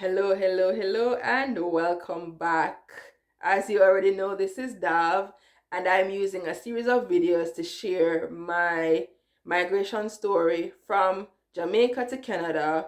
Hello, hello, hello, and welcome back. As you already know, this is Dav, and I'm using a series of videos to share my migration story from Jamaica to Canada,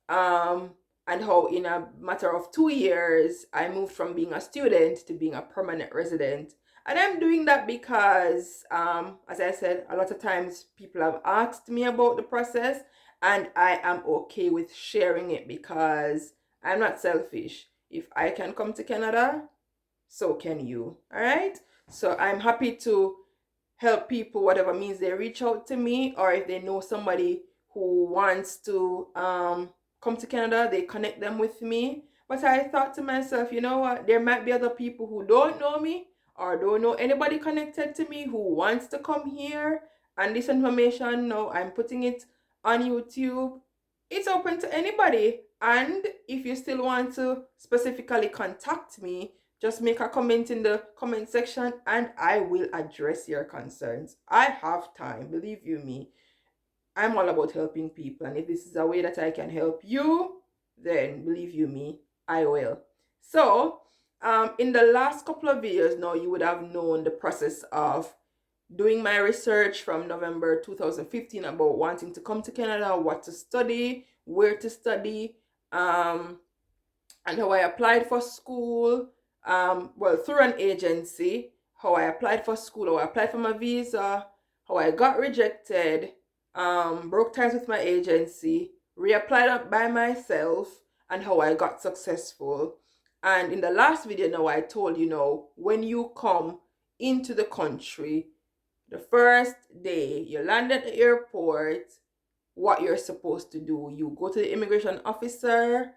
um, and how in a matter of 2 years, I moved from being a student to being a permanent resident. And I'm doing that because, as I said, a lot of times people have asked me about the process, and I am okay with sharing it because I'm not selfish. If I can come to Canada, so can you. All right? So I'm happy to help people whatever means they reach out to me, or if they know somebody who wants to come to Canada, they connect them with me. But I thought to myself, you know what? There might be other people who don't know me or don't know anybody connected to me who wants to come here. And this information now I'm putting it on YouTube. It's open to anybody. And if you still want to specifically contact me, just make a comment in the comment section and I will address your concerns. I have time, believe you me. I'm all about helping people, and if this is a way that I can help you, then believe you me, I will. So, in the last couple of videos now, you would have known the process of doing my research from November 2015 about wanting to come to Canada, what to study, where to study, and how I applied for school. Well, through an agency, how I applied for school, how I applied for my visa, how I got rejected, broke ties with my agency, reapplied by myself, and how I got successful. And in the last video now, I told you know, when you come into the country, the first day you land at the airport, what you're supposed to do. You go to the immigration officer,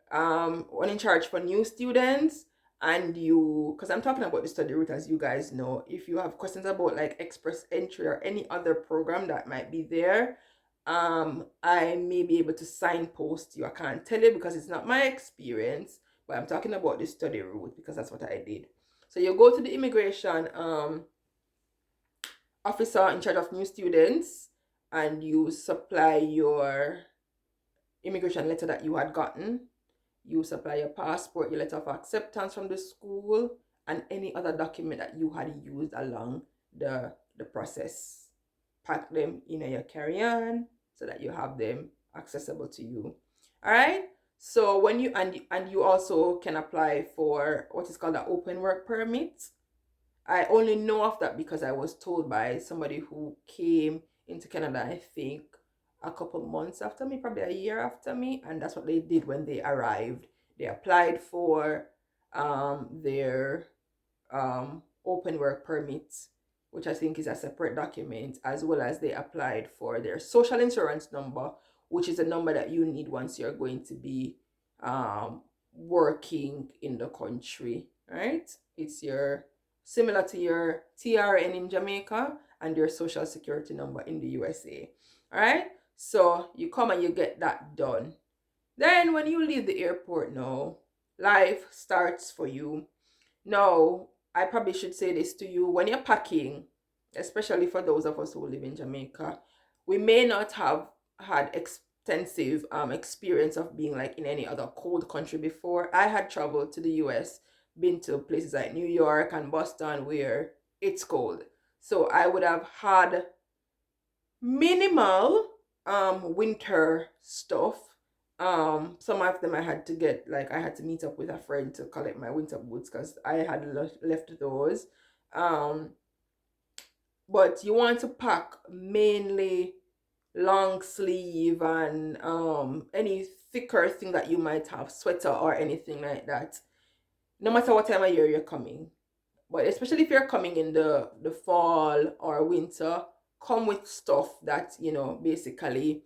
one in charge for new students, and you, because I'm talking about the study route, as you guys know. If you have questions about like express entry or any other program that might be there, I may be able to signpost you. I can't tell you because it's not my experience, but I'm talking about the study route because that's what I did. So you go to the immigration officer in charge of new students, and you supply your immigration letter that you had gotten. You supply your passport, your letter of acceptance from the school, and any other document that you had used along the process. Pack them in your carry-on so that you have them accessible to you. All right. So when you and you also can apply for what is called an open work permit. I only know of that because I was told by somebody who came into Canada, I think, a couple months after me, probably a year after me, and that's what they did when they arrived. They applied for their open work permits, which I think is a separate document, as well as they applied for their social insurance number, which is a number that you need once you're going to be working in the country, right? It's your similar to your TRN in Jamaica and your social security number in the USA. All right? So you come and you get that done. Then when you leave the airport now, life starts for you. Now, I probably should say this to you when you're packing, especially for those of us who live in Jamaica, we may not have had extensive experience of being like in any other cold country before. I had traveled to the US, been to places like New York and Boston where it's cold. So I would have had minimal winter stuff. Some of them I had to get, like I had to meet up with a friend to collect my winter boots because I had left those. Um but you want to pack mainly long sleeve and any thicker thing that you might have, sweater or anything like that, no matter what time of year you're coming. But especially if you're coming in the fall or winter, come with stuff that basically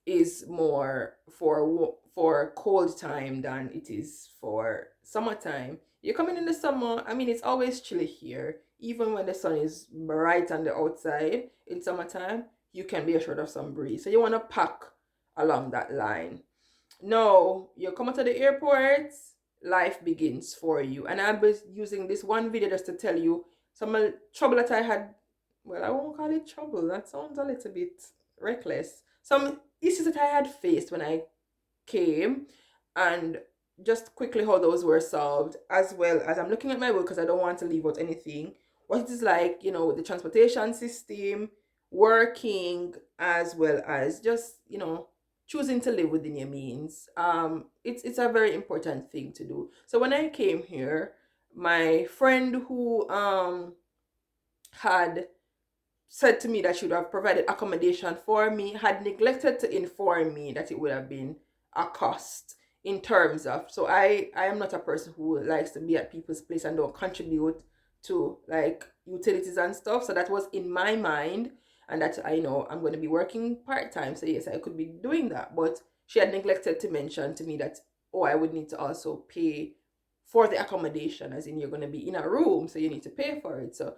is more for cold time than it is for summertime. You're coming in the summer, I mean, it's always chilly here. Even when the sun is bright on the outside in summertime, you can be assured of some breeze. So you want to pack along that line. No, you come to the airport, life begins for you. And I'll be using this one video just to tell you some trouble that I had. Well, I won't call it trouble. That sounds a little bit reckless. Some issues that I had faced when I came, and just quickly how those were solved, as well as I'm looking at my book because I don't want to leave out anything. What it is like, with the transportation system, working, as well as just, choosing to live within your means. It's a very important thing to do. So when I came here, my friend who had said to me that she would have provided accommodation for me had neglected to inform me that it would have been a cost in terms of, so I am not a person who likes to be at people's place and don't contribute to like utilities and stuff. So that was in my mind, and that I know I'm going to be working part-time, so yes, I could be doing that. But she had neglected to mention to me that, oh, I would need to also pay for the accommodation, as in you're going to be in a room, so you need to pay for it. So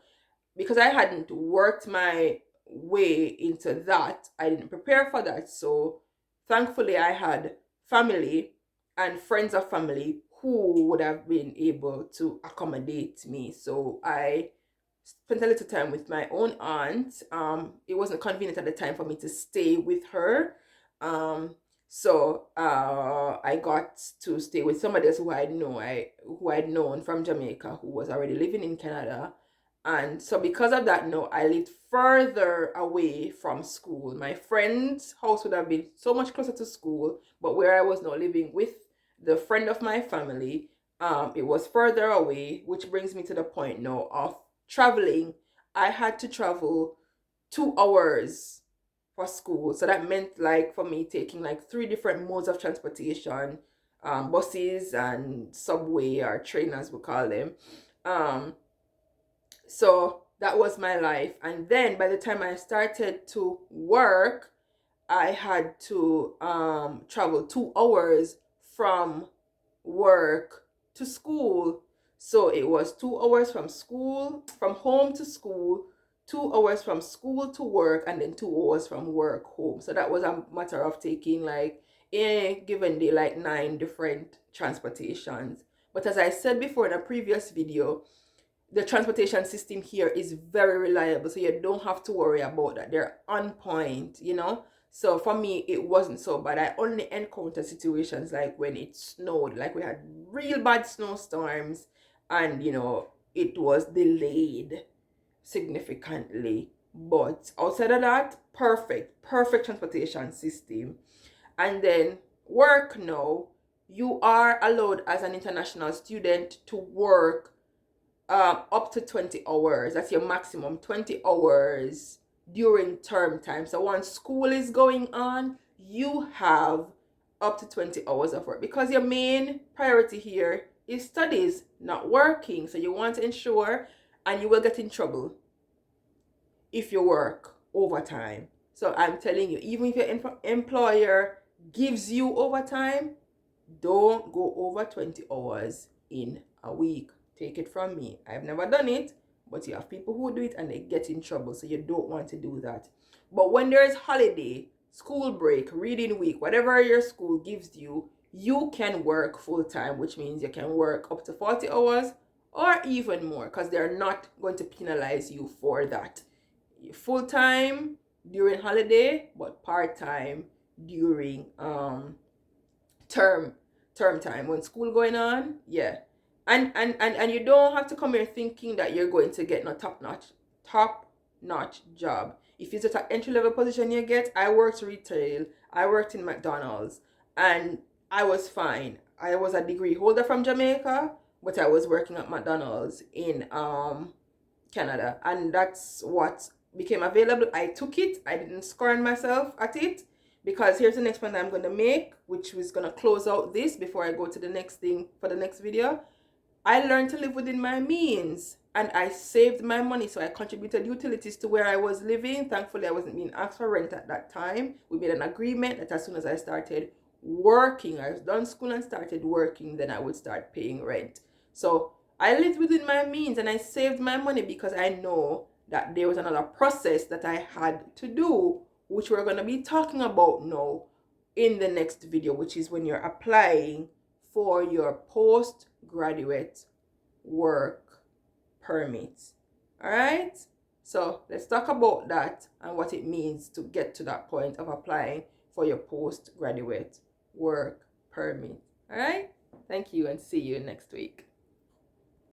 because I hadn't worked my way into that, I didn't prepare for that. So thankfully, I had family and friends of family who would have been able to accommodate me. So I spent a little time with my own aunt. It wasn't convenient at the time for me to stay with her. So I got to stay with somebody else who I'd known from Jamaica, who was already living in Canada. And so because of that, no, I lived further away from school. My friend's house would have been so much closer to school, but where I was now living with the friend of my family, it was further away, which brings me to the point now of traveling. I had to travel 2 hours for school. So that meant like for me taking like three different modes of transportation, buses and subway or train as we call them. Um, so that was my life. And then by the time I started to work, I had to travel 2 hours from work to school. So it was 2 hours from school, from home to school, 2 hours from school to work, and then 2 hours from work home. So that was a matter of taking like in a given day like 9 different transportations. But as I said before in a previous video, the transportation system here is very reliable, so you don't have to worry about that. They're on point. So for me, it wasn't so bad. I only encountered situations like when it snowed, like we had real bad snowstorms, and it was delayed significantly. But outside of that, perfect transportation system. And then work now, you are allowed as an international student to work up to 20 hours. That's your maximum, 20 hours during term time. So once school is going on, you have up to 20 hours of work, because your main priority here is studies, not working. So you want to ensure, and you will get in trouble if you work overtime. So I'm telling you, even if your employer gives you overtime, don't go over 20 hours in a week. Take it from me. I've never done it, but you have people who do it and they get in trouble. So you don't want to do that. But when there's holiday, school break, reading week, whatever your school gives you, you can work full time, which means you can work up to 40 hours or even more, because they're not going to penalize you for that. Full time during holiday, but part time during term term time when school going on. Yeah. And you don't have to come here thinking that you're going to get no top notch job. If it's at an entry level position you get, I worked retail, I worked in McDonald's, and I was fine. I was a degree holder from Jamaica, but I was working at McDonald's in Canada, and that's what became available. I took it. I didn't scorn myself at it, because here's the next point I'm going to make, which is going to close out this before I go to the next thing for the next video. I learned to live within my means, and I saved my money. So I contributed utilities to where I was living. Thankfully, I wasn't being asked for rent at that time. We made an agreement that as soon as I started working, I was done school and started working, then I would start paying rent. So I lived within my means and I saved my money, because I know that there was another process that I had to do, which we're going to be talking about now in the next video, which is when you're applying for your postgraduate work permit. All right, so let's talk about that and what it means to get to that point of applying for your postgraduate work permit. All right. Thank you and see you next week.